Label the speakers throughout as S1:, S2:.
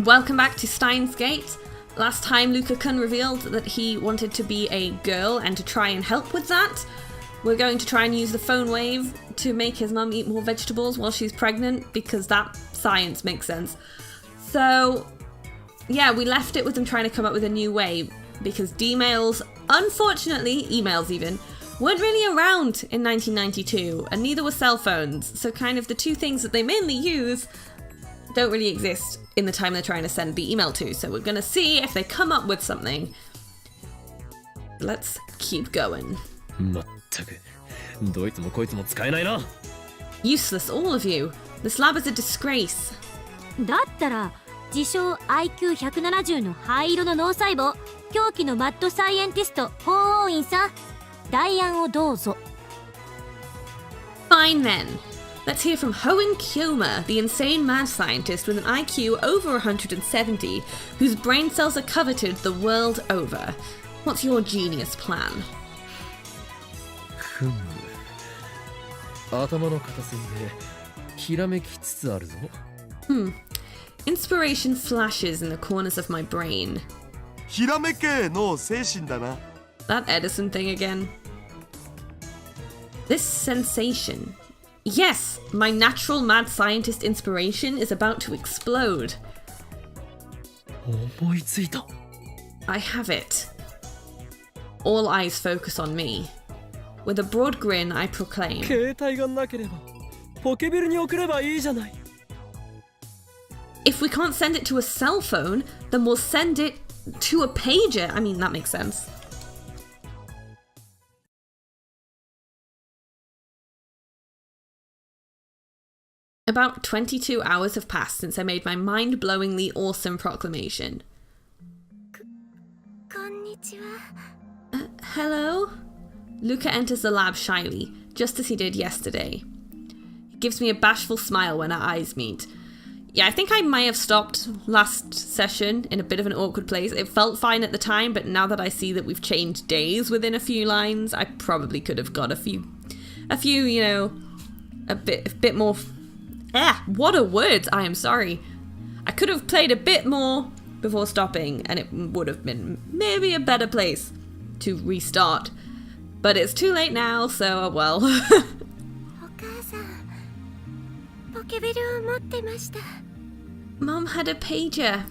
S1: Welcome back to Steins Gate. Last time Luca-kun revealed that he wanted to be a girl and to try and help with that. We're going to try and use the phone wave to make his mum eat more vegetables while she's pregnant, because that science makes sense. So, yeah, we left it with them trying to come up with a new way, because D-mails, unfortunately, emails even, weren't really around in 1992, and neither were cell phones, so kind of the two things that they mainly use don't really exist in the time they're trying to send the email to, so we're gonna see if they come up with something. Let's keep going. Useless, all of you. This lab is a disgrace.
S2: だったら自称 IQ170 の灰色の脳細胞狂気のマッドサイエンティスト法王院さん代案をどうぞ。
S1: Fine then. Let's hear from Hoen Kyoma, the insane mad scientist with an IQ over 170, whose brain cells are coveted the world over. What's your genius plan? Inspiration flashes in the corners of my brain. That Edison thing again. This sensation. Yes, my natural mad scientist inspiration is about to explode. I have it. All eyes focus on me. With a broad grin, I proclaim. If we can't send it to a cell phone, then we'll send it to a pager. I mean, that makes sense. About 22 hours have passed since I made my mind-blowingly awesome proclamation. Hello? Luca enters the lab shyly, just as he did yesterday. He gives me a bashful smile when our eyes meet. Yeah, I think I might have stopped last session in a bit of an awkward place. It felt fine at the time, but now that I see that we've changed days within a few lines, I probably could have got a few, you know, a bit more... what are words? I am sorry. I could have played a bit more before stopping, and it would have been maybe a better place to restart. But it's too late now, so well. Mom had a pager.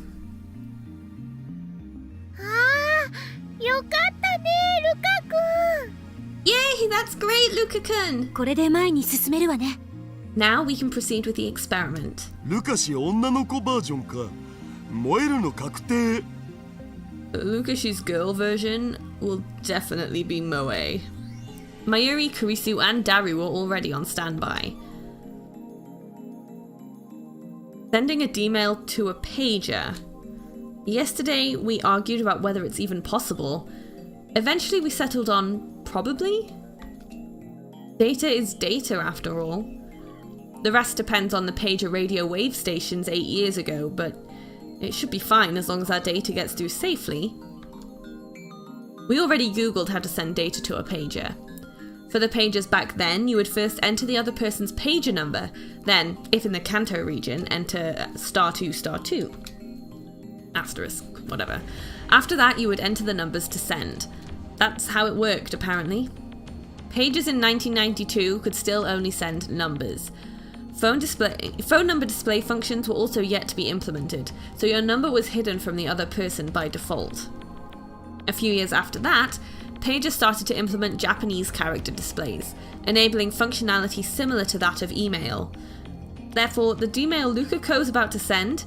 S1: Yay, that's great, Luca-kun.
S2: これで前に進めるわね。
S1: Now we can proceed with the experiment. Lucas's girl version will definitely be Moe. Mayuri, Kurisu, and Daru were already on standby. Sending a D-mail to a pager. Yesterday we argued about whether it's even possible. Eventually we settled on probably? Data is data after all. The rest depends on the pager radio wave stations 8 years ago, but it should be fine as long as our data gets through safely. We already googled how to send data to a pager. For the pagers back then, you would first enter the other person's pager number, then, if in the Kanto region, enter *2*2. Asterisk, whatever. After that, you would enter the numbers to send. That's how it worked, apparently. Pagers in 1992 could still only send numbers. Phone number display functions were also yet to be implemented, so your number was hidden from the other person by default. A few years after that, pagers started to implement Japanese character displays, enabling functionality similar to that of email. Therefore, the D-mail Luca-ko is about to send,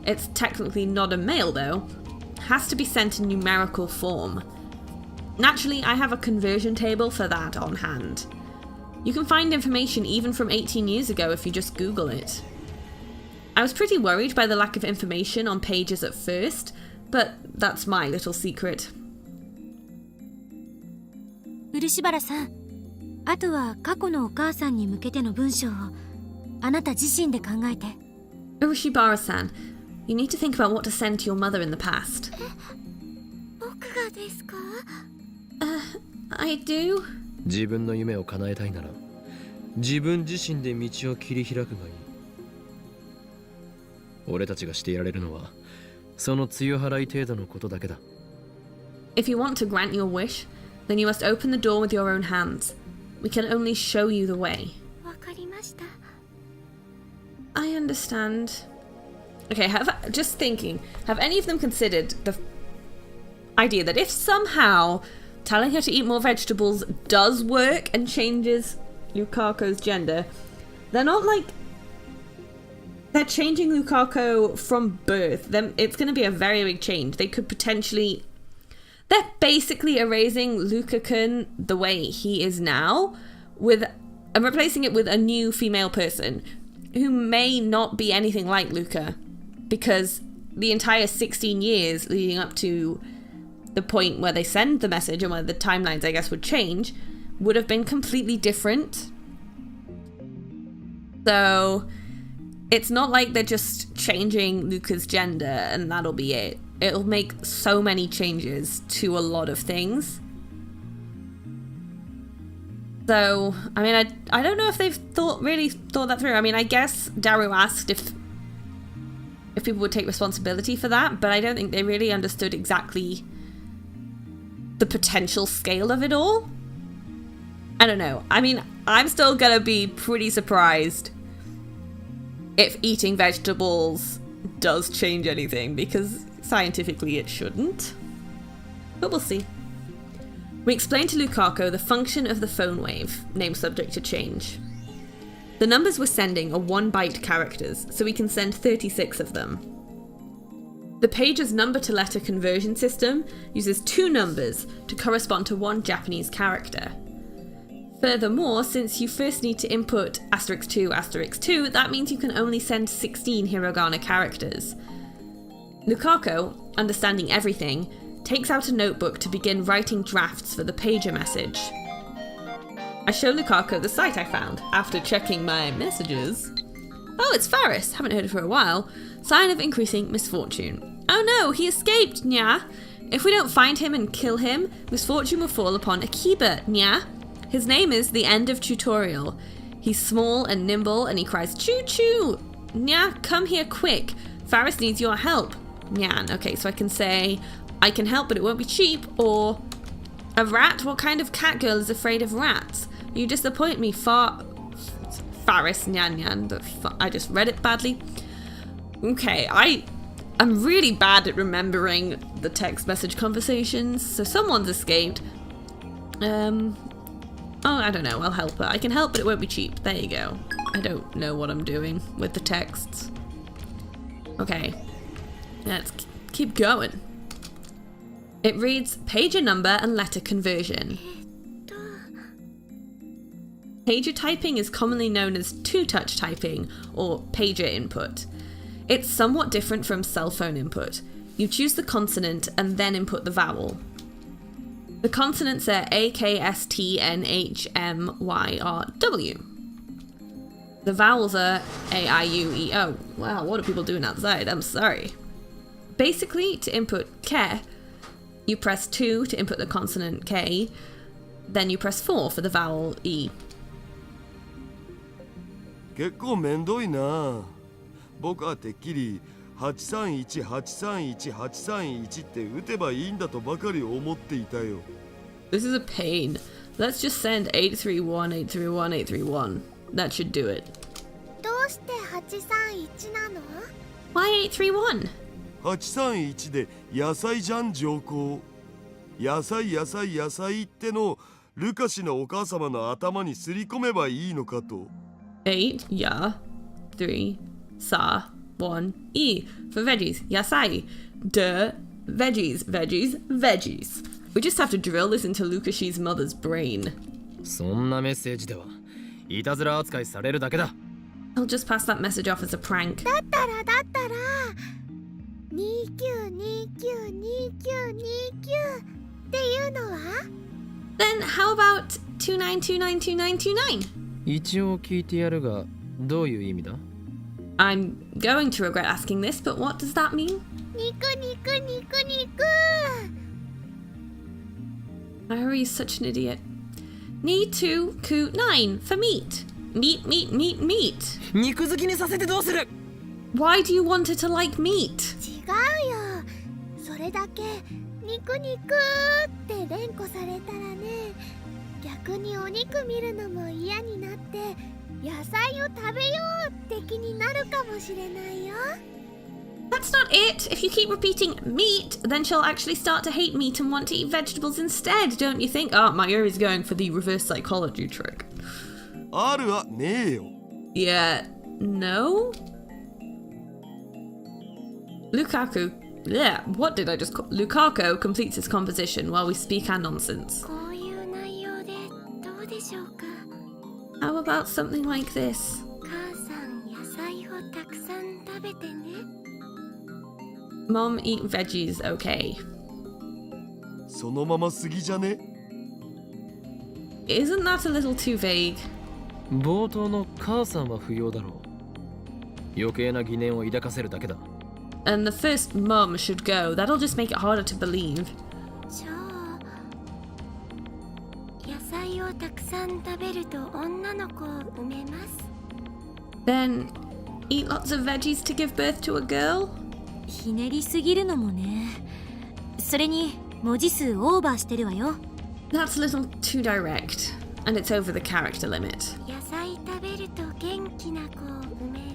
S1: it's technically not a mail though, has to be sent in numerical form. Naturally, I have a conversion table for that on hand. You can find information even from 18 years ago if you just Google it. I was pretty worried by the lack of information on pages at first, but that's my little secret.
S2: 漆原さん、あとは過去のお母さんに向けての文章をあなた自身で考えて。
S1: Urishibara-san, you need to think about what to send to your mother in the past.
S2: 僕がですか?
S1: I do?
S3: 自分の夢を叶えたいなら自分自身で道を切り開くがいい。俺たちがしてやれるのはその梅雨払い程度のことだけだ。
S1: If you want to grant your wish, then you must open the door with your own hands. We can only show you the way.
S2: わかりました。
S1: I understand. Okay, just thinking, have any of them considered the idea that if somehow telling her to eat more vegetables does work and changes Lukako's gender, they're not like... They're changing Lukako from birth. Then it's going to be a very big change. They could potentially... They're basically erasing Luka-kun the way he is now and replacing it with a new female person who may not be anything like Luka, because the entire 16 years leading up to the point where they send the message and where the timelines, I guess, would change, would have been completely different. So it's not like they're just changing Luka's gender and that'll be it. It'll make so many changes to a lot of things. So, I mean, I don't know if they've really thought that through. I mean, I guess Daru asked if people would take responsibility for that, but I don't think they really understood exactly the potential scale of it all. I don't know. I mean, I'm still gonna be pretty surprised if eating vegetables does change anything, because scientifically it shouldn't. But we'll see. We explained to Lukako the function of the phone wave, name subject to change. The numbers we're sending are 1-byte characters, so we can send 36 of them. The pager's number-to-letter conversion system uses 2 numbers to correspond to 1 Japanese character. Furthermore, since you first need to input *2*2, that means you can only send 16 hiragana characters. Lukako, understanding everything, takes out a notebook to begin writing drafts for the pager message. I show Lukako the site I found after checking my messages. Oh, it's Faris. Haven't heard of her for a while. Sign of increasing misfortune. Oh no, he escaped, nya. If we don't find him and kill him, misfortune will fall upon Akiba, nya. His name is the end of tutorial. He's small and nimble and he cries choo-choo. Nya, come here quick. Faris needs your help. Nyan. Okay, so I can say, I can help but it won't be cheap, or a rat? What kind of cat girl is afraid of rats? You disappoint me, Faris Nyan Nyan. I just read it badly. Okay, I'm really bad at remembering the text message conversations, so someone's escaped. Oh, I don't know, I'll help her. I can help but it won't be cheap. There you go. I don't know what I'm doing with the texts. Okay. Let's keep going. It reads pager number and letter conversion. Pager typing is commonly known as two-touch typing or pager input. It's somewhat different from cell phone input. You choose the consonant and then input the vowel. The consonants are A, K, S, T, N, H, M, Y, R, W. The vowels are A, I, U, E, O. Wow, what are people doing outside? I'm sorry. Basically, to input ke, you press 2 to input the consonant K, then you press 4 for the vowel E.
S4: 結構めんどいな。僕はてっきり831831831って打てばいいんだとばかり思っていたよ。
S1: This is a pain. Let's just send 831-831-831. That should do it.
S2: どうして831なの？
S1: Why 831?
S4: 831で野菜じゃん上皇。野菜野菜野菜ってのルカ氏のお母様の頭にすり込めばいいのかと。
S1: 8, ya, 3, sa, 1, e. For veggies, yasai. Duh, veggies, veggies, veggies. We just have to drill this into Lukashi's mother's brain.
S3: そんなメッセージではいたずら扱いされるだけだ。
S1: I'll just pass that message off as a prank.
S2: だったら29292929っていうのは？
S1: Then how about 2929299?
S3: 一応聞いてやるが、どういう意味だ？
S1: I'm going to regret asking this, but what does that mean?
S2: 肉肉肉肉。
S1: Harry's such an idiot. Need to ku 9 for meat. Meat, meat, meat, meat.
S3: 肉好きにさせてどうする？
S1: Why do you want her to like meat?
S5: 違うよ。それだけ肉肉って連呼されたらね、逆にお肉見るのも嫌になって野菜を食べようって気になるかもしれないよ。
S1: That's not it. If you keep repeating meat, then she'll actually start to hate meat and want to eat vegetables instead, don't you think? Oh, Mayuri's going for the reverse psychology trick.
S4: あるわねえよ。
S1: Yeah, no? Lukaku. Yeah, what did I just call? Lukaku completes his composition while we speak our nonsense.
S5: こういう内容でどうでしょうか。
S1: How about something like this?
S5: 母さん野菜をたくさん食べてね。
S1: Mom, eat veggies, okay.
S4: そのまますぎじゃね？
S1: Isn't that a little too vague?
S3: 冒頭の母さんは不要だろう。余計な疑念を抱かせるだけだ。
S1: And the first mom should go. That'll just make it harder to believe.
S5: じゃあ野菜をたくさん食べると女の子を産めます。
S1: Then, eat lots of veggies to give birth to a girl?
S2: ひねりすぎるのもね。それに文字数オーバーしてるわよ。
S1: That's a little too direct. And it's over the character limit.
S5: 野菜食べると元気な子を産める。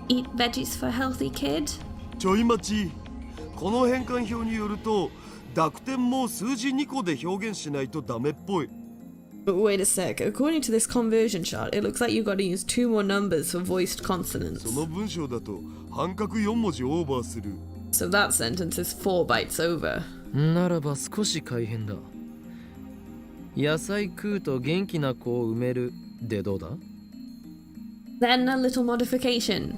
S1: Eat veggies for a healthy kid?
S4: ちょい待ち。この変換表によると濁点も数字2個で表現しないとダメっぽい。
S1: But wait a sec. According to this conversion chart, it looks like you've got to use 2 more numbers for voiced consonants.
S4: その文章だと半角4文字オーバーする。
S1: So that sentence is 4 bytes over.
S3: ならば少し改変だ。野菜食うと元気な子を産めるでどうだ？
S1: Then a little modification.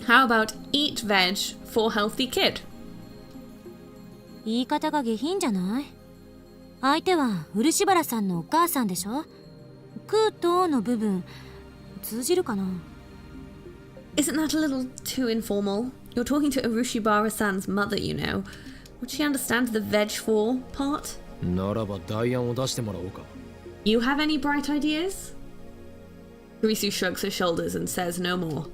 S1: How about eat veg for healthy kid?
S2: 言い方が下品じゃない？相手は漆原さんのお母さんでしょ？食うとの部分通じるかな？
S1: Isn't that a little too informal? You're talking to Urushibara-san's mother, you know. Would she understand the veg for part?
S3: ならば代案を出してもらおうか。
S1: You have any bright ideas? Kurisu shrugs her shoulders and says no more.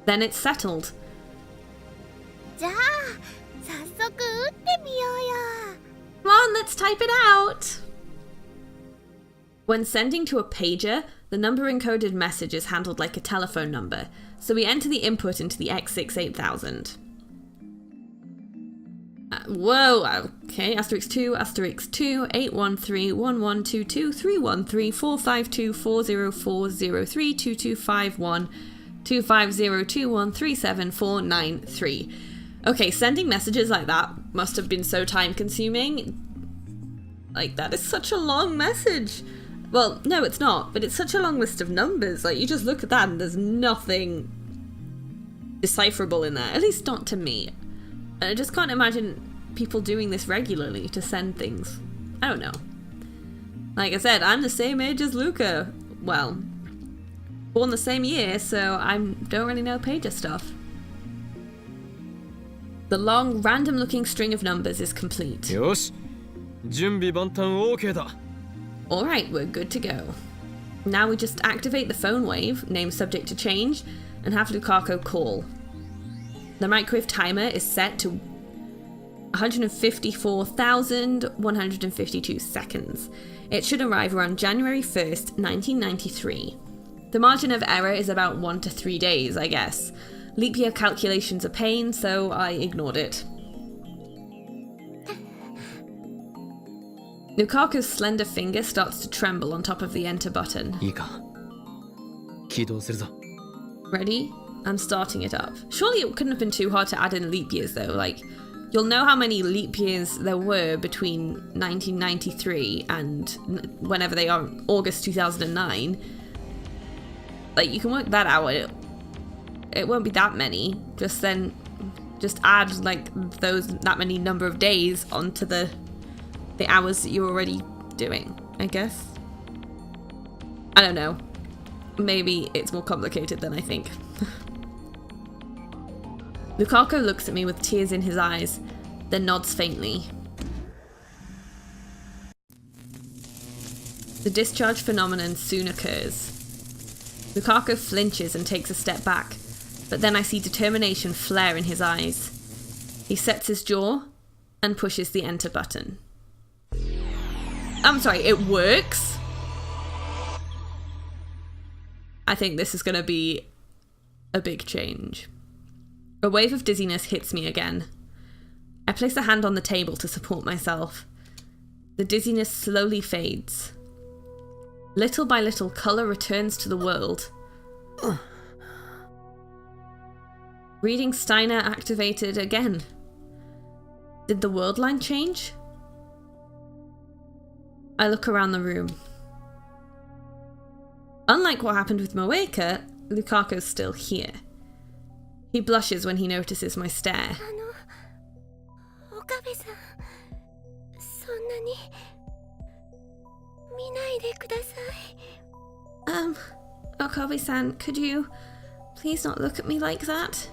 S1: Then it's settled.
S5: じゃあ早速打ってみようよ。
S1: Come on, let's type it out! When sending to a pager, the number encoded message is handled like a telephone number, so we enter the input into the X6 8000. Whoa, okay, asterisk 2, 813 1122 313 452 404 2251 250 2137 493. Okay, sending messages like that must have been so time consuming. Like, that is such a long message. Well, no, it's not, but it's such a long list of numbers. Like, you just look at that and there's nothing decipherable in there, at least not to me. And I just can't imagine people doing this regularly to send things. I don't know. Like I said, I'm the same age as Luca. Well, born the same year, so I don't really know pager stuff. The long, random-looking string of numbers is complete.
S3: よし、準備万端 OK だ。
S1: Alright, we're good to go. Now we just activate the phone wave, name subject to change, and have Lukaku call. The microwave timer is set to 154,152 seconds. It should arrive around January 1st, 1993. The margin of error is about 1 to 3 days, I guess. Leap year calculations are pain, so I ignored it. Lukaku's slender finger starts to tremble on top of the enter button.
S3: いいか。起動するぞ。
S1: Ready? I'm starting it up. Surely it couldn't have been too hard to add in leap years though, like, you'll know how many leap years there were between 1993 and whenever they are, August 2009. Like, you can work that out. It won't be that many. Just add, like, that many number of days onto the hours that you're already doing, I guess. I don't know. Maybe it's more complicated than I think. Lukaku looks at me with tears in his eyes, then nods faintly. The discharge phenomenon soon occurs. Lukaku flinches and takes a step back, but then I see determination flare in his eyes. He sets his jaw and pushes the enter button. I'm sorry, it works? I think this is going to be a big change. A wave of dizziness hits me again. I place a hand on the table to support myself. The dizziness slowly fades. Little by little, colour returns to the world. Reading Steiner activated again. Did the world line change? I look around the room. Unlike what happened with Moeka, Lukaku's still here. He blushes when he notices my stare.
S5: 岡部さん、そんなに見ないでください。
S1: Okabe-san, could you please not look at me like that?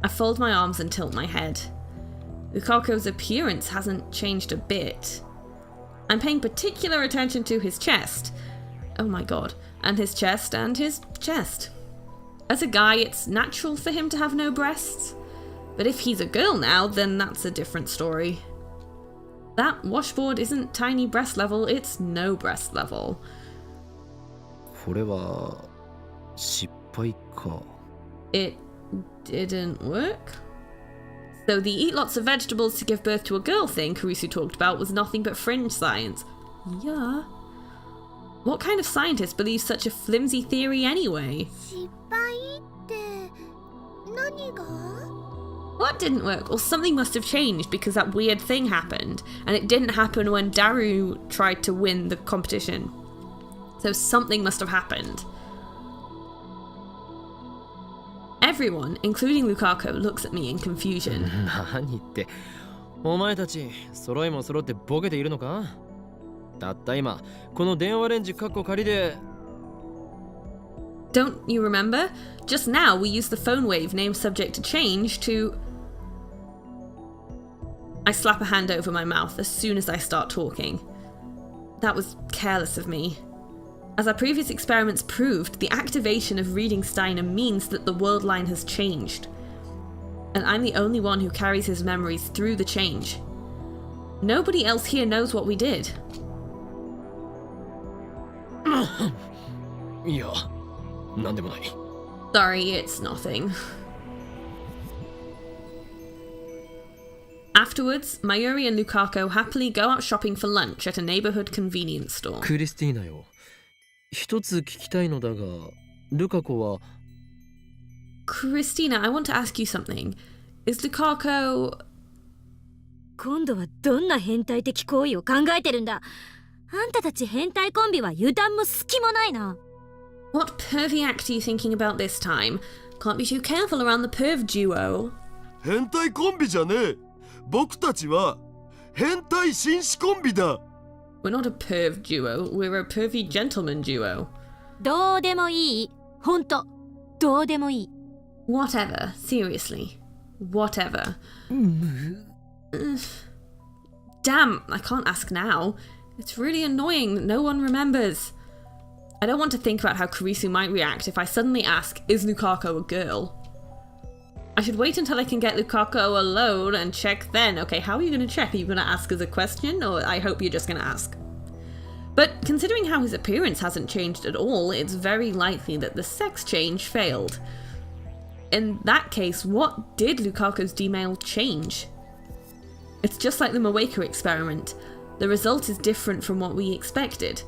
S1: I fold my arms and tilt my head. Lukaku's appearance hasn't changed a bit. I'm paying particular attention to his chest. Oh my god. And his chest and his chest. As a guy, it's natural for him to have no breasts. But if he's a girl now, then that's a different story. That washboard isn't tiny breast level, it's no breast level.
S3: これは失敗か。
S1: It didn't work? So the eat lots of vegetables to give birth to a girl thing Kurisu talked about was nothing but fringe science. Yeah. What kind of scientist believes such a flimsy theory anyway?
S5: 失敗って何が？
S1: What didn't work? Or something must have changed because that weird thing happened, and it didn't happen when Daru tried to win the competition. So something must have happened. Everyone, including Lukaku, looks at me in confusion.
S3: 何ってお前たち揃いも揃ってボケているのか？たった今この電話レンジカッコ仮で
S1: Don't you remember? Just now we used the phone wave name subject to change to... I slap a hand over my mouth as soon as I start talking. That was careless of me. As our previous experiments proved, the activation of reading Steiner means that the world line has changed. And I'm the only one who carries his memories through the change. Nobody else here knows what we did.
S3: いやなんでもない
S1: Sorry, it's nothing. Afterwards, Mayuri and Lukaku happily go out shopping for lunch at a neighborhood convenience store.
S3: クリスティーナよ一つ聞きたいのだがルカ子は
S1: Christina, I want to ask you something. Is Lukaku...
S2: 今度はどんな変態的行為を考えてるんだ。あんたたち変態コンビは油断も隙もないな。
S1: What pervy act are you thinking about this time? Can't be too careful around the perv duo.
S4: 変態コンビじゃねえ。僕たちは変態紳士コンビだ。
S1: We're not a perv duo, we're a pervy gentleman duo.
S2: どうでもいい。ほんと、どうでもいい。
S1: Whatever, seriously. Whatever. Damn, I can't ask now. It's really annoying that no one remembers. I don't want to think about how Kurisu might react if I suddenly ask, is Lukaku a girl? I should wait until I can get Lukaku alone and check then. Okay, how are you going to check? Are you going to ask as a question, or I hope you're just going to ask? But considering how his appearance hasn't changed at all, it's very likely that the sex change failed. In that case, what did Lukaku's D-mail change? It's just like the Moeka experiment. The result is different from what we expected.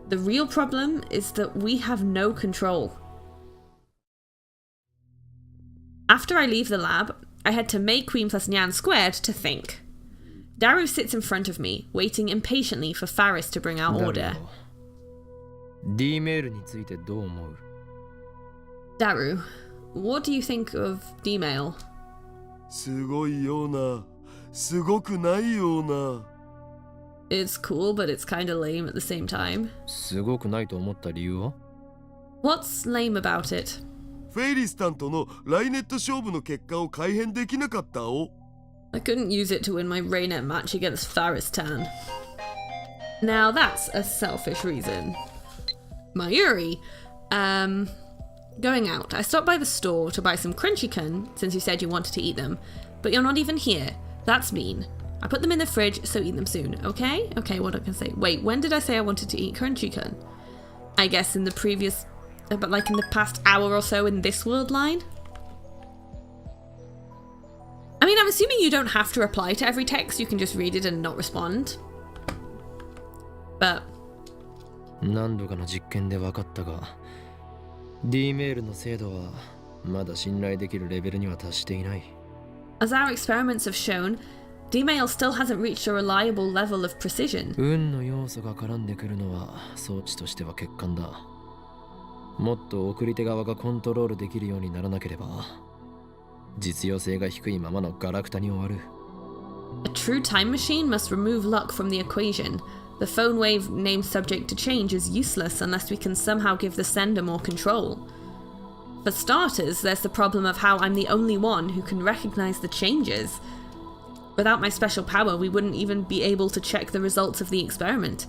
S1: The real problem is that we have no control. After I leave the lab, I head to May Queen plus Nyan squared to think. Daru sits in front of me, waiting impatiently for Faris to bring our order.
S3: D メールについてどう思う
S1: Daru, what do you think of D-mail?
S4: すごいような、すごくないような。
S1: It's cool, but it's kinda lame at the same time.
S3: すごくないと思った理由は
S1: What's lame about it?
S4: フェイリスタンとのライネット勝負の結果を改変できなかったお。
S1: I couldn't use it to win my Raynet match against Faristan. Now that's a selfish reason. Mayuri, Going out. I stopped by the store to buy some crunchy-kun, since you said you wanted to eat them, but you're not even here. That's mean. I put them in the fridge, so eat them soon, okay? Okay, what can I say? Wait, when did I say I wanted to eat crunchy-kun? I guess in the previous... but like in the past hour or so in this world line? I mean, I'm assuming you don't have to reply to every text, you can just read it and not respond. But...
S3: 何度かの実験で分かったが、D メールの精度はまだ信頼できるレベルには達していない。
S1: As our experiments have shown, D-mail still hasn't reached a reliable level of precision.
S3: 運の要素が絡んでくるのは装置としては欠陥だ。もっと送り手側がコントロールできるようにならなければ、実用性が低いままのガラクタに終わる。
S1: A true time machine must remove luck from the equation. The phone wave named subject to change is useless unless we can somehow give the sender more control. For starters, there's the problem of how I'm the only one who can recognize the changes. Without my special power, we wouldn't even be able to check the results of the experiment.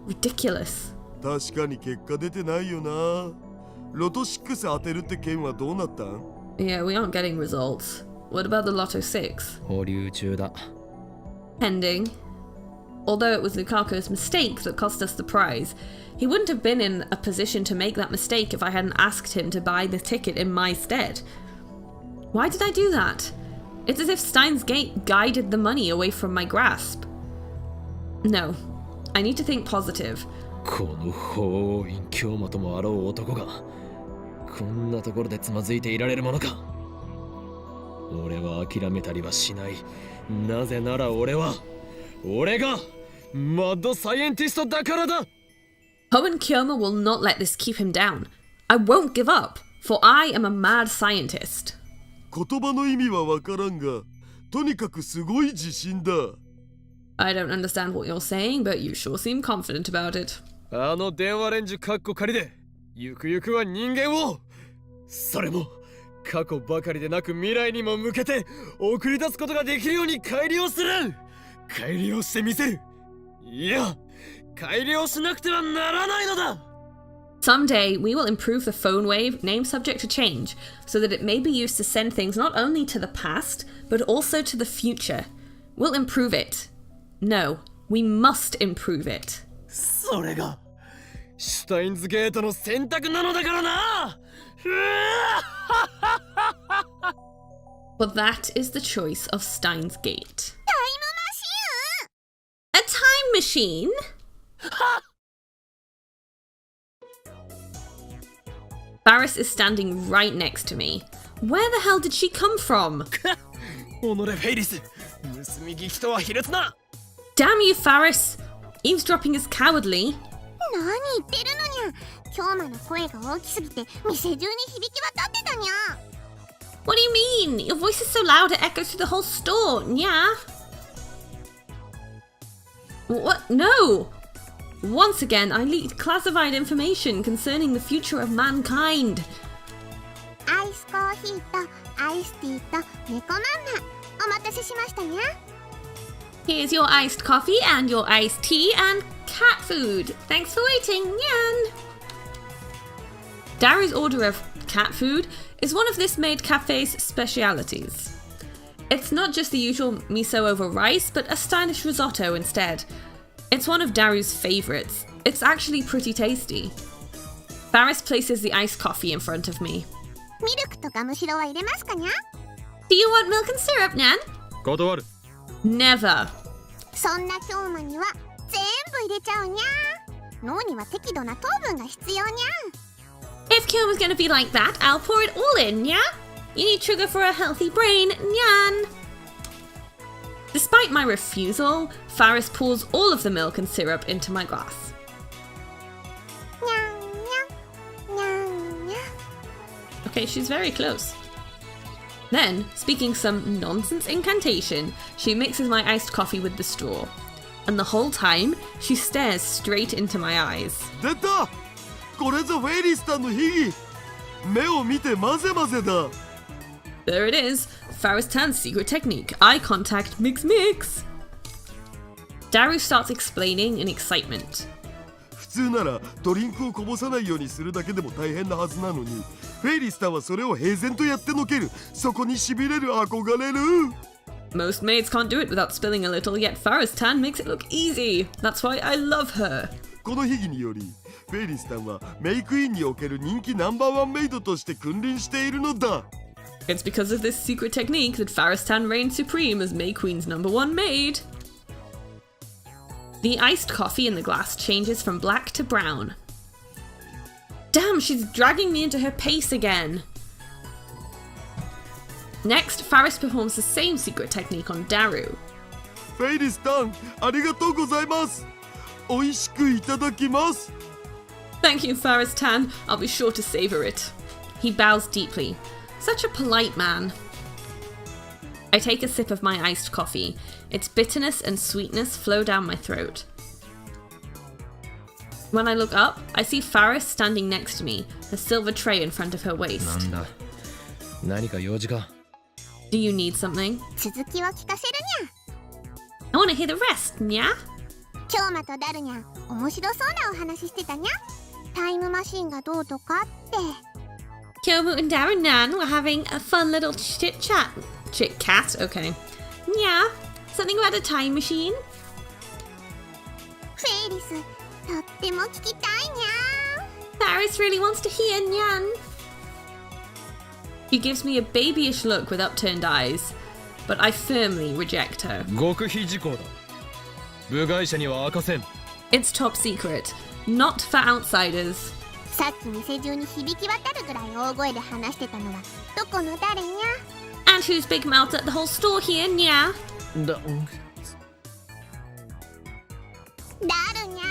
S1: Ridiculous.
S4: 確かに結果出てないよな。ロト6当てるって件はどうなったん？
S1: Yeah, we aren't getting results. What about the Lotto 6?
S3: 保留中だ。
S1: Pending. Although it was Lukaku's mistake that cost us the prize, he wouldn't have been in a position to make that mistake if I hadn't asked him to buy the ticket in my stead. Why did I do that? It's as if Steins Gate guided the money away from my grasp. No, I need to think positive.
S3: この法院京馬ともあろう男がこんなところでつまずいていられるものか。俺は諦めたりはしない。なぜなら俺がマッドサイエンティストだからだ。
S1: Hoenn Kyoma will not let this keep him down. I won't give up, for I am a mad scientist.
S4: 言葉の意味はわからんが、とにかくすごい自信だ。
S1: I don't understand what you're saying, but you sure seem confident about it.
S3: あの電話レンジカッコ仮でゆくゆくは人間を、それも過去ばかりでなく未来にも向けて送り出すことができるように改良する。改良してみせる。いや、改良しなくてはならないのだ。
S1: Someday, we will improve the phone wave, name subject to change, so that it may be used to send things not only to the past, but also to the future. We'll improve it. No, we must improve it.
S3: それがシュタインズゲートの選択なのだからな。
S1: But that is the choice of Steins Gate. A time machine? Faris is standing right next to me. Where the hell did she come from?
S3: 己フェイリス、盗み聞きとは卑劣な。
S1: Damn you, Faris! Eavesdropping is cowardly.
S5: 何言ってるのにゃ。京馬の声が大きすぎて店中に響き渡ってたにゃ。
S1: What do you mean? Your voice is so loud it echoes through the whole store, yeah? What? No! Once again, I leaked classified information concerning the future of mankind.
S5: アイスコーヒーとアイスティーと猫まんまお待たせしましたにゃ。
S1: Here's your iced coffee and your iced tea and cat food. Thanks for waiting, Nyan. Daru's order of cat food is one of this maid cafe's specialities. It's not just the usual miso over rice, but a stylish risotto instead. It's one of Daru's favourites. It's actually pretty tasty. Faris places the iced coffee in front of me.
S5: ミルクとガムシロは入れますかにゃ。
S1: Do you want milk and syrup, Nyan?
S3: 断る。
S1: Never.
S5: そんな京馬には全部入れちゃうにゃ。脳には適度な糖分が必要にゃ。
S1: If Kyoma's gonna be like that, I'll pour it all in, yeah? You need sugar for a healthy brain, Nyan. Despite my refusal, Faris pours all of the milk and syrup into my glass.
S5: にゃんにゃんにゃんにゃ。
S1: Okay, she's very close. Then, speaking some nonsense incantation, she mixes my iced coffee with the straw. And the whole time, she stares straight into my eyes.
S4: 出た！これぞフェイリスタンの秘技。目を見て混ぜ混ぜだ。
S1: There it is, Faris Tan's secret technique, eye contact mix mix. Daru starts explaining in excitement.
S4: 普通ならドリンクをこぼさないようにするだけでも大変なはずなのに、フェイリスさんはそれを平然とやってのける。そこに痺れる、憧れる。
S1: Most maids can't do it without spilling a little, yet Faristan makes it look easy. That's why I love her.
S4: この秘技によりフェイリスさんはメイクインにおける人気ナンバーワンメイドとして君臨しているのだ。
S1: It's because of this secret technique that Faristan reigns supreme as May Queen's #1 maid. The iced coffee in the glass changes from black to brown. Damn, she's dragging me into her pace again. Next, Faris performs the same secret technique on Daru.
S4: フェイリスさん、ありがとうございます。美味しくいただきます。
S1: Thank you, Faristan. I'll be sure to savor it. He bows deeply. Such a polite man. I take a sip of my iced coffee. Its bitterness and sweetness flow down my throat. When I look up, I see Faris standing next to me, a silver tray in front of her waist.
S3: なんだ。何か用事か。
S1: Do you need something?
S5: 続きを聞かせるにゃ。
S1: I want to hear the rest, nya?
S5: 京馬とダルにゃ面白そうなお話してたにゃ。タイムマシンがどうとかって。
S1: Kyomu and Darren Nan were having a fun little chit-chat. Chit-cat? Okay. Nya? Something about a time machine?
S5: フェイリス、とっても聞きたいにゃ。
S1: Faris really wants to hear Nyan. He gives me a babyish look with upturned eyes, but I firmly reject her.
S3: 極秘事項だ。部外者には明かせん。
S1: It's top secret, not for outsiders.
S5: さっき店中に響き渡るぐらい大声で話してたのはどこの誰にゃ。
S1: And who's big mouth at the whole store here, Nya?
S3: だ。
S5: ダルにゃ。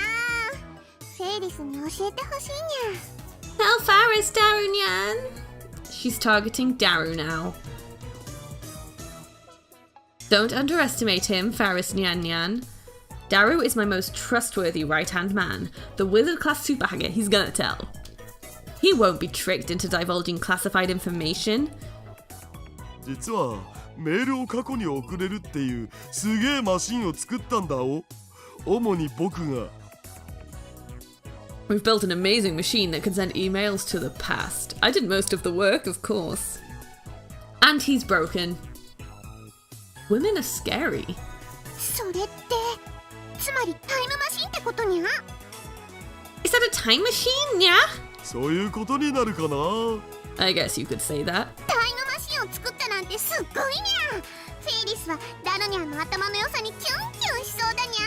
S5: フェイリスに教えてほしいにゃ。
S1: Tell Faris, Daru Nyan. She's targeting Daru now. Don't underestimate him, Faris Nyan Nyan. Daru is my most trustworthy right-hand man. The wizard-class super hacker he's gonna tell. He won't be tricked into divulging classified information.
S4: 実はメールを過去に送れるっていうすげえマシンを作ったんだお。主に僕が。
S1: We've built an amazing machine that can send emails to the past. I did most of the work, of course. And he's broken. Women are scary.
S5: それってつまりタイムマシンってことにゃ。
S1: Is that a time machine, yeah?
S4: そういうことになるかな。
S1: I guess you could say that.
S5: タイムマシンを作ったなんてすっごいにゃ。フェイリスはダルニャンの頭の良さにキュンキュンしそうだにゃ。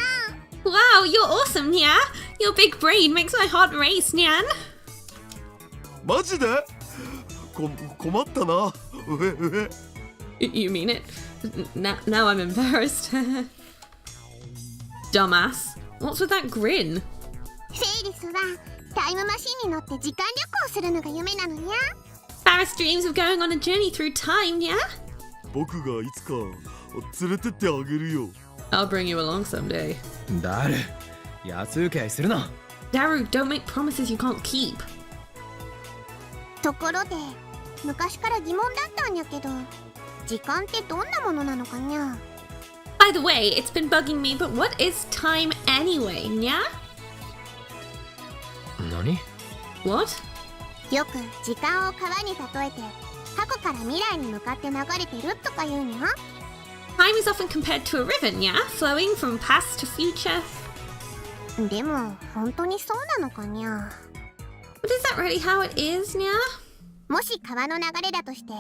S1: Wow, you're awesome, Nya! Your big brain makes my heart race, Nyan!
S4: マジで？困ったな。うへうへ。
S1: You mean it? Now I'm embarrassed. Dumbass. What's with that grin?
S5: フェイリスはタイムマシンに乗って時間旅行するのが夢なのにゃ。
S1: Faris dreams of going on a journey through time, Nya?
S4: 僕がいつか連れてってあげるよ。
S1: I'll bring you along someday.
S3: だる。安請け合いするな。
S1: Daru, don't make promises you can't keep.
S5: ところで昔から疑問だったんやけど、時間ってどんなものなのかにゃ。
S1: By the way, it's been bugging me, but what is time anyway, Nya?
S3: 何？
S1: What?
S5: よく時間を川に例えて過去から未来に向かって流れてるとか言うにゃ。
S1: Time is often compared to a river, Nya, flowing from past to future.
S5: でも本当にそうなのかにゃ。
S1: But is that really how it is, Nya?
S5: もし川の流れだとして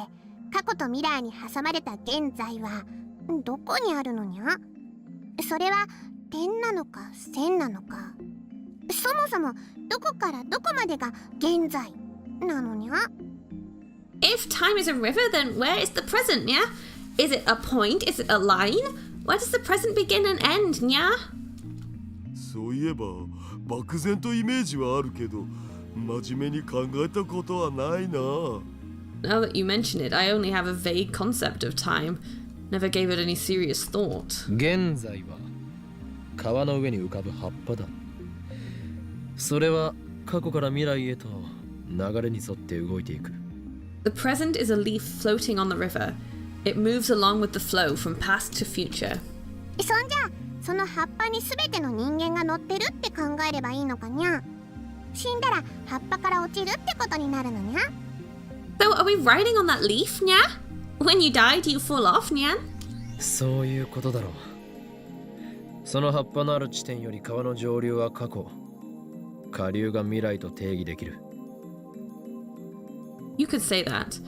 S5: 過去と未来に挟まれた現在はどこにあるのにゃ。それは点なのか線なのか、そもそもどこからどこまでが現在なのにゃ。
S1: If time is a river, then where is the present, Nya? Is it a point? Is it a line? Where does the present begin and end, Nya?
S4: そういえば漠然とイメージはあるけど真面目に考えたことはないな。
S1: Now that you mention it, I only have a vague concept of time. Never gave it any serious thought.
S3: 現在は川の上に浮かぶ葉っぱだ。それは過去から未来へと流れに沿って動いていく。
S1: The present is a leaf floating on the river. It moves along with the flow from past to future.
S5: そんじゃその葉っぱに全ての人間が乗ってるって考えればいいのかにゃ。死んだら葉っぱから落ちるってことになるのにゃ。
S1: So are we riding on that leaf, nya? When you die, do you fall off, nyan?
S3: そういうことだろう。その葉っぱのある地点より川の上流は過去、下流が未来と定義できる。
S1: You could say that.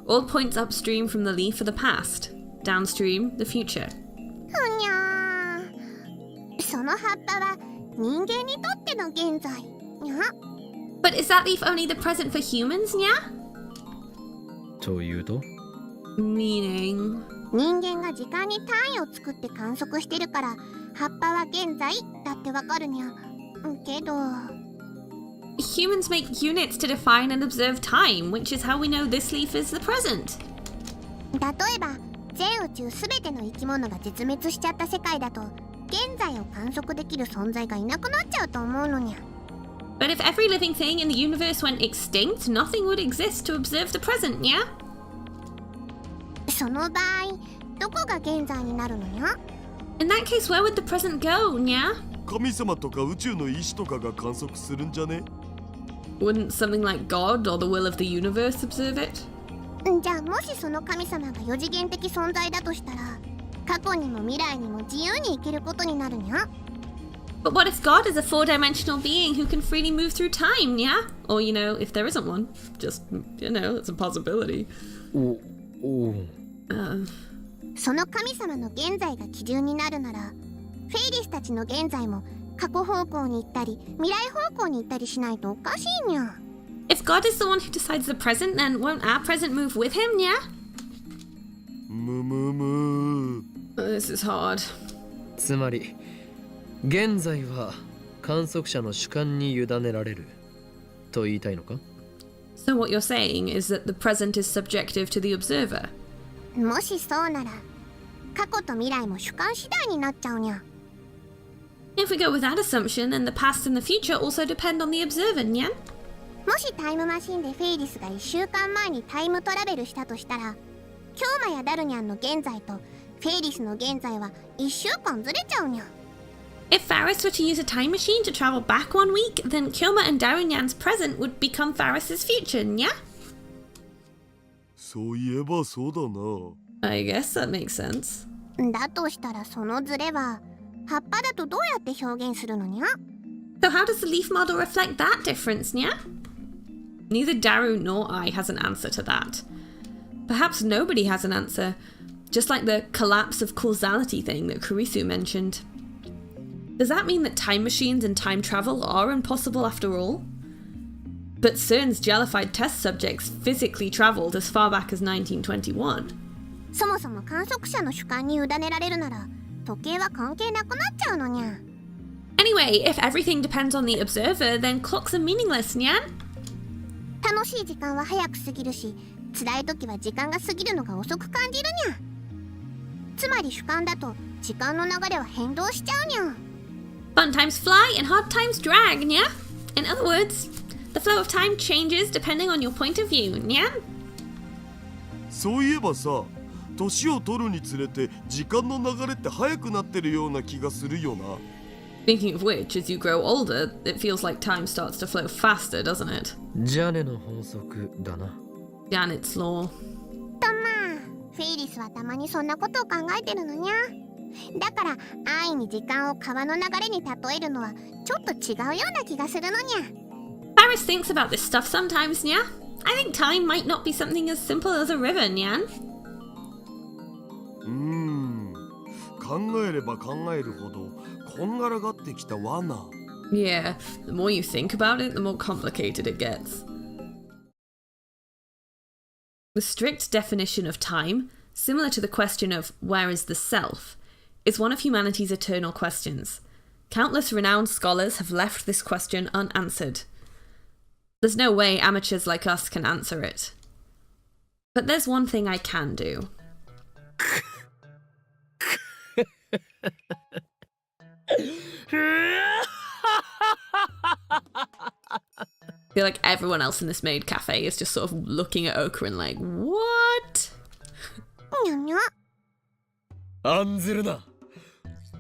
S1: All points upstream from the leaf are the past, downstream, the future.
S5: ふにゃー。その葉っぱは人間にとっての現在にゃ。
S1: But is that leaf only the present for humans, nya?
S3: というと
S1: Meaning...
S5: 人間が時間に単位を作って観測してるから葉っぱは現在だってわかるにゃ。けど
S1: Humans make units to define and observe time, which is how we know this leaf is the present.
S5: 例えば全宇宙すべての生き物が絶滅しちゃった世界だと現在を観測できる存在がいなくなっちゃうと思うのにゃ。
S1: But if every living thing in the universe went extinct, nothing would exist to observe the present, nya?
S5: その場合どこが現在になるのにゃ。
S1: In that case, where would the present go, nya?
S4: 神様とか宇宙の意志とかが観測するんじゃね？
S1: Wouldn't something like God or the will of the universe observe it?
S5: じゃあもしその神様が4次元的存在だとしたら過去にも未来にも自由に生きることになるにゃ。
S1: But what if God is a four-dimensional being who can freely move through time, nya? Or, you know, if there isn't one, just, you know, it's a possibility.
S3: おう。
S5: その神様の現在が基準になるならフェイリスたちの現在も過去方向に行ったり未来方向に行ったりしないとおかしいにゃ。
S1: If God is the one who decides the present, then won't our present move with him, nya?
S4: むむむ。
S1: This is hard.
S3: つまり現在は観測者の主観に委ねられると言いたいのか？
S1: So what you're saying is that the present is subjective to the observer?
S5: もしそうなら過去と未来も主観次第になっちゃうにゃ。
S1: If we go with that assumption, then the past and the future also depend on the observer, nya?
S5: もしタイムマシンでフェイリスが1週間前にタイムトラベルしたとしたらキョーマやダルニャンの現在とフェイリスの現在は1週間ずれちゃうにゃ。
S1: If Faris were to use a time machine to travel back 1 week, then Kyoma and Darunyan's present would become Faris's future, nya?
S4: そういえばそうだな。
S1: I guess that makes sense.
S5: だとしたらそのズレは葉っぱだとどうやって表現するのにゃ。
S1: So how does the leaf model reflect that difference, nya? Neither Daru nor I has an answer to that. Perhaps nobody has an answer, just like the collapse of causality thing that Kurisu mentioned. Does that mean that time machines and time travel are impossible after all? But CERN's jellified test subjects physically travelled as far back as 1921.
S5: そもそも観測者の主観に委ねられるなら時計は関係なくなっちゃうのにゃ。
S1: Anyway, if everything depends on the observer, then clocks are meaningless, nyan?
S5: 楽しい時間は早く過ぎるし辛い時は時間が過ぎるのが遅く感じるにゃ。つまり主観だと時間の流れは変動しちゃうにゃ。
S1: Fun times fly and hard times drag, nya? In other words, the flow of time changes depending on your point of view, nyan?
S4: そういえばさ、年を取るにつれて時間の流れって速くなってるような気がするよな。
S1: Speaking of which, as you grow older, it feels like time starts to flow faster, doesn't it?
S3: ジャネの法則だな。
S1: Janet's law.
S5: とまあフェイリスはたまにそんなことを考えてるのにゃ。だから安易に時間を川の流れに例えるのはちょっと違うような気がするのにゃ。
S1: Paris thinks about this stuff sometimes, nya? I think time might not be something as simple as a river, nyan?
S4: 考えれば考えるほどこんがらがってきたわな。
S1: Yeah, the more you think about it, the more complicated it gets. The strict definition of time, similar to the question of where is the self, is one of humanity's eternal questions. Countless renowned scholars have left this question unanswered. There's no way amateurs like us can answer it. But there's one thing I can do. I feel like everyone else in this maid cafe is just sort of looking at Okran like, what?
S5: にゃにゃ。
S3: 案ずるな。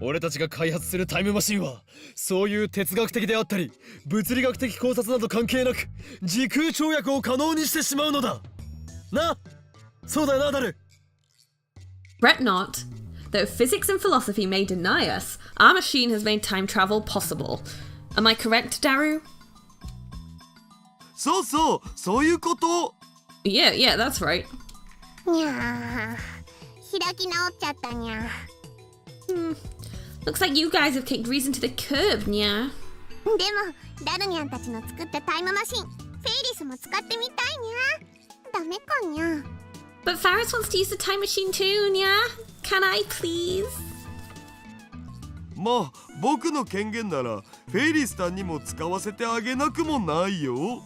S3: 俺たちが開発するタイムマシンはそういう哲学的であったり物理学的考察など関係なく時空跳躍を可能にしてしまうのだな。そうだよな、ダル。
S1: Fret not. Though physics and philosophy may deny us, our machine has made time travel possible. Am I correct, Daru?
S4: そうそう、そういうこと。
S1: Yeah, that's right.
S5: にゃー、開き直っちゃったにゃ。
S1: Looks like you guys have kicked reason to the curb, nya.
S5: でもダルニャンたちの作ったタイムマシンフェイリスも使ってみたいにゃ。ダメかにゃ。
S1: But Faris wants to use the time machine too, nya. Can I please?
S4: まあ僕の権限ならフェイリスさんにも使わせてあげなくもないよ。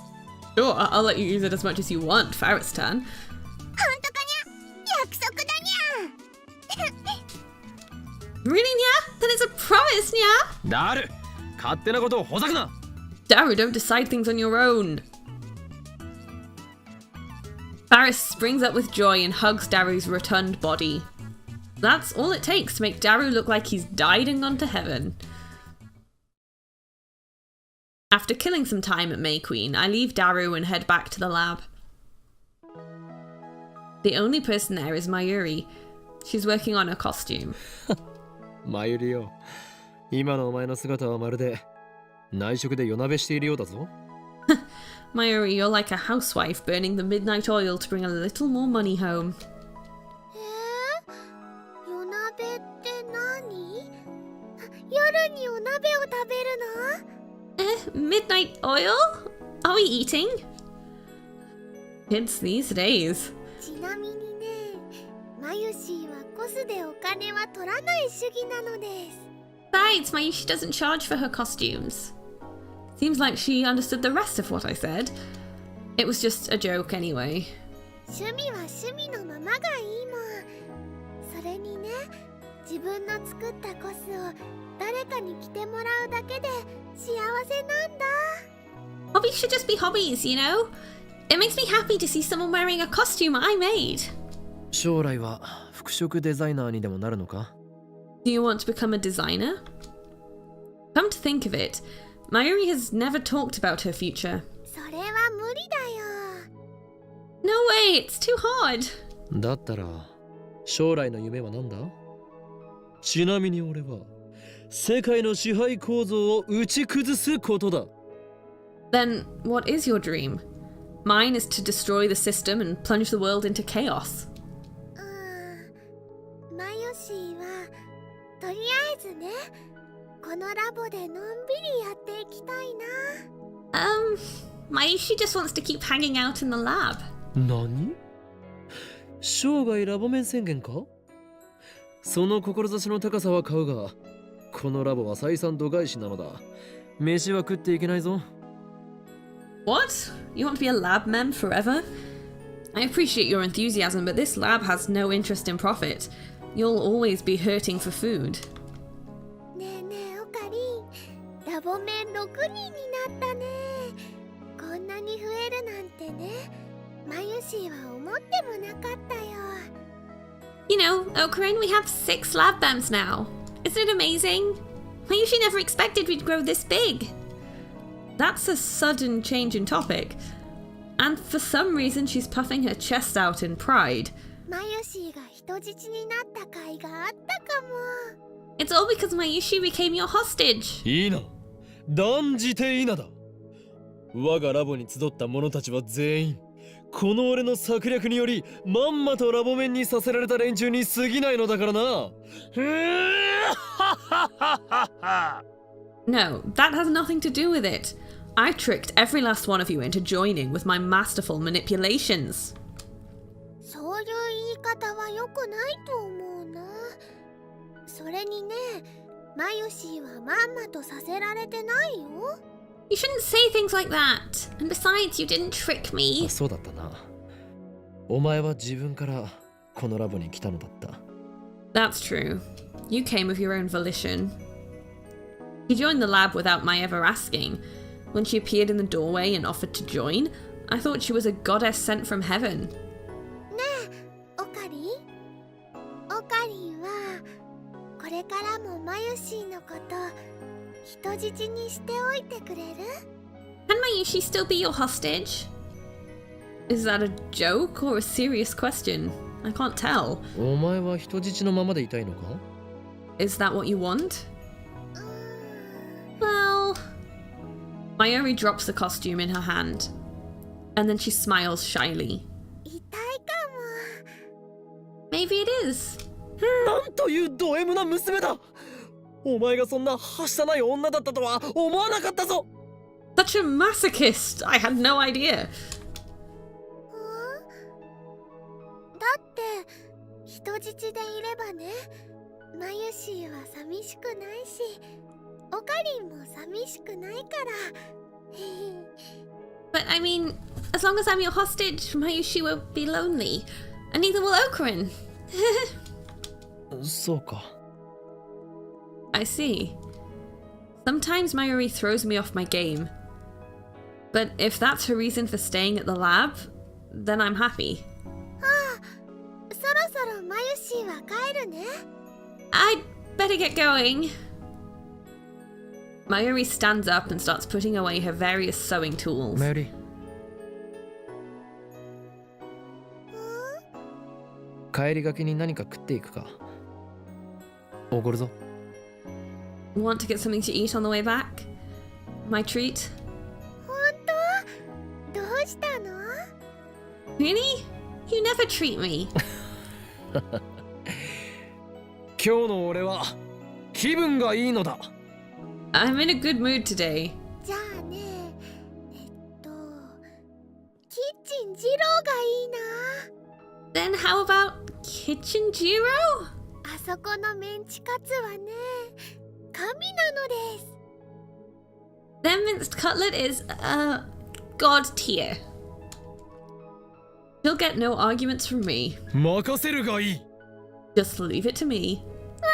S1: Sure, I'll let you use it as much as you want, Faris-tan.
S5: 本当かにゃ。約束だにゃ。
S1: Really, nya? Then it's a promise, nya?
S3: ダル、勝手なことをほざくな。
S1: Daru, don't decide things on your own. Faris springs up with joy and hugs Daru's rotund body. That's all it takes to make Daru look like he's died and gone to heaven. After killing some time at May Queen, I leave Daru and head back to the lab. The only person there is Mayuri. She's working on her costume.
S3: マユリよ、今のお前の姿はまるで内職で夜鍋しているようだぞ。
S1: Mayuri, you're like a housewife burning the midnight oil to bring a little more money home.
S5: 夜鍋って何？夜にお鍋を食べるの？
S1: Midnight oil? Are we eating? Kids these days.
S5: ちなみにね、マユシーはコスでお金は取らない主義なのです。
S1: Besides, Mayushi doesn't charge for her costumes. Seems like she understood the rest of what I said. It was just a joke anyway.
S5: 趣味は趣味のままがいいもん。それにね、自分の作ったコスを誰かに着てもらうだけで幸せなんだ。
S1: Hobbies should just be hobbies, you know? It makes me happy to see someone wearing a costume I made.
S3: 将来は服飾デザイナーにでもなるのか？
S1: Do you want to become a designer? Come to think of it, Mayuri has never talked about her future.
S5: それは無理だよ。
S1: No way, it's too hard.
S3: だったら将来の夢は何だ？ちなみに俺は世界の支配構造を打ち崩すことだ。
S1: Then, what is your dream? Mine is to destroy the system and plunge the world into chaos.
S5: マユシーはとりあえずね、このラボでのんびりやっていきたいな。
S1: Mayushi just wants to keep hanging out in the lab.
S3: 何？生涯ラボ面宣言か？その志の高さは買うが、このラボは採算度外視なのだ。飯は食っていけないぞ。
S1: What? You want to be a lab mem forever? I appreciate your enthusiasm, but this lab has no interest in profit. You'll always be hurting for food.
S5: ねえねえオカリン、ラボメン6人になったね。こんなに増えるなんてね、マユシーは思ってもなかったよ。
S1: You know, Okarin, we have 6 lab mems now. Isn't it amazing? Mayushi never expected we'd grow this big. That's a sudden change in topic. And for some reason she's puffing her chest out in pride.
S5: マユシーが人質になった甲斐があったかも。
S1: It's all because Mayushi became your hostage.
S3: いいな。断じていいなだ。我がラボに集った者たちは全員この俺の策略によりまんまとラボ面にさせられた連中に過ぎないのだからな。
S1: No, that has nothing to do with it. I tricked every last one of you into joining with my masterful manipulations.
S5: そういう言い方は良くないと思うな。それにね、マユシーはまんまとさせられてないよ。
S1: You shouldn't say things like that. And besides, you didn't trick me.
S3: そうだったな。お前は自分からこのラボに来たのだった。
S1: That's true. You came of your own volition. She joined the lab without my ever asking. When she appeared in the doorway and offered to join, I thought she was a goddess sent from heaven.
S5: ねえ、オカリン。オカリンはこれからもマユシーのこと人質にしておいてくれる？
S1: Can Mayushi still be your hostage? Is that a joke or a serious question? I can't tell.
S3: お前は人質のままでいたいのか？
S1: Is that what you want?
S5: うーん
S1: Well... Mayuri drops the costume in her hand. And then she smiles shyly.
S5: 痛いかも。
S1: Maybe it is.
S3: なんというド M な娘だ。お前がそんなはしたない女だったとは思わなかったぞ。
S1: Such a masochist! I had no idea.
S5: だって人質でいればね、マユシーは寂しくないし、オカリンも寂しくないから。
S1: But I mean, as long as I'm your hostage, Mayushi won't be lonely. And neither will Okurin.
S3: そうか。
S1: I see. Sometimes Mayuri throws me off my game. But if that's her reason for staying at the lab, then I'm happy.
S5: そろそろマユシーは帰るね。
S1: I'd better get going. Mayuri stands up and starts putting away her various sewing tools.
S3: マヨリ、帰りがけに何か食っていくか。おごるぞ。
S1: Want to get something to eat on the way back? My treat?
S5: 本当？どうしたの？
S1: Really? You never treat me.
S3: 今日の俺は気分がいいのだ。
S1: I'm in a good mood today.
S5: じゃあね、キッチン二郎がいいな。
S1: Then how about Kitchen Jiro?
S5: あそこのメンチカツはね、神なのです。
S1: Their minced cutlet is, god tier. She'll get no arguments from me.
S3: 任せるがいい。
S1: Just leave it to me.
S5: わ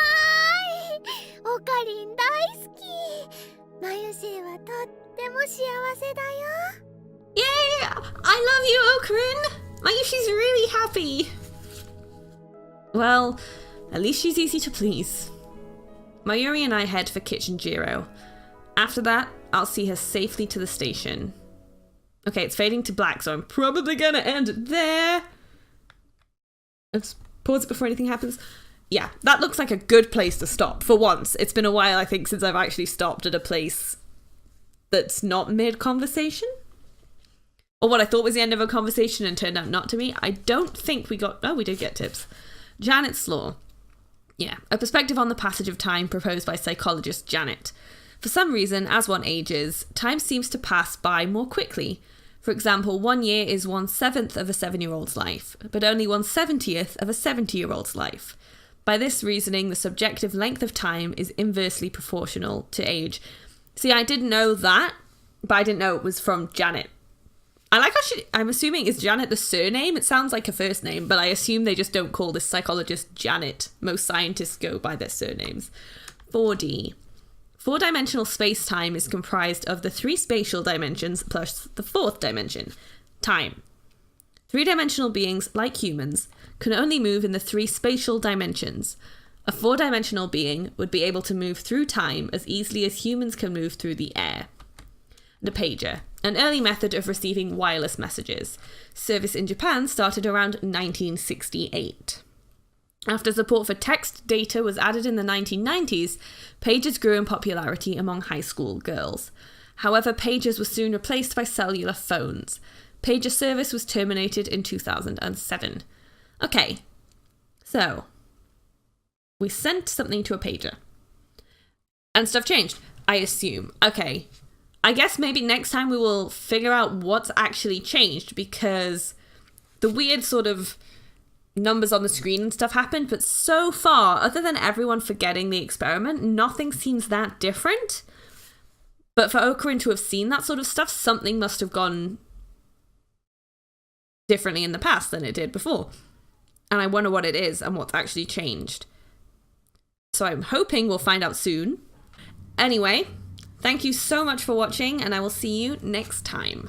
S5: ーい、オカリン大好き。マユシーはとっても幸せだよ。
S1: Yay! I love you, Okurin! Mayushi's really happy. Well, at least she's easy to please. Mayuri and I head for Kitchen Jiro. After that, I'll see her safely to the station. Okay, it's fading to black, so I'm probably gonna end it there. Let's pause it before anything happens. Yeah, that looks like a good place to stop. For once, it's been a while, I think, since I've actually stopped at a place that's not mid-conversation. Or what I thought was the end of a conversation and turned out not to be. I don't think we got... Oh, we did get tips. Janet's Law. Yeah, a perspective on the passage of time proposed by psychologist Janet. For some reason, as one ages, time seems to pass by more quickly. For example, 1 year is 1/7 of a 7-year-old's life, but only 1/70th of a 70-year-old's life. By this reasoning, the subjective length of time is inversely proportional to age. See, I didn't know that, but I didn't know it was from Janet. I like how I'm assuming, is Janet the surname? It sounds like a first name, but I assume they just don't call this psychologist Janet. Most scientists go by their surnames. 4D. 4-dimensional space-time is comprised of the 3 spatial dimensions plus the 4th dimension, time. 3-dimensional beings, like humans, can only move in the 3 spatial dimensions. A 4-dimensional being would be able to move through time as easily as humans can move through the air. The pager, an early method of receiving wireless messages. Service in Japan started around 1968. After support for text data was added in the 1990s, pagers grew in popularity among high school girls. However, pagers were soon replaced by cellular phones. Pager service was terminated in 2007. Okay, so we sent something to a pager. And stuff changed, I assume. Okay, I guess maybe next time we will figure out what's actually changed, because the weird sort of numbers on the screen and stuff happened, but so far, other than everyone forgetting the experiment, nothing seems that different. But for Okurin to have seen that sort of stuff, something must have gone differently in the past than it did before. And I wonder what it is and what's actually changed. So I'm hoping we'll find out soon. Anyway, thank you so much for watching, and I will see you next time.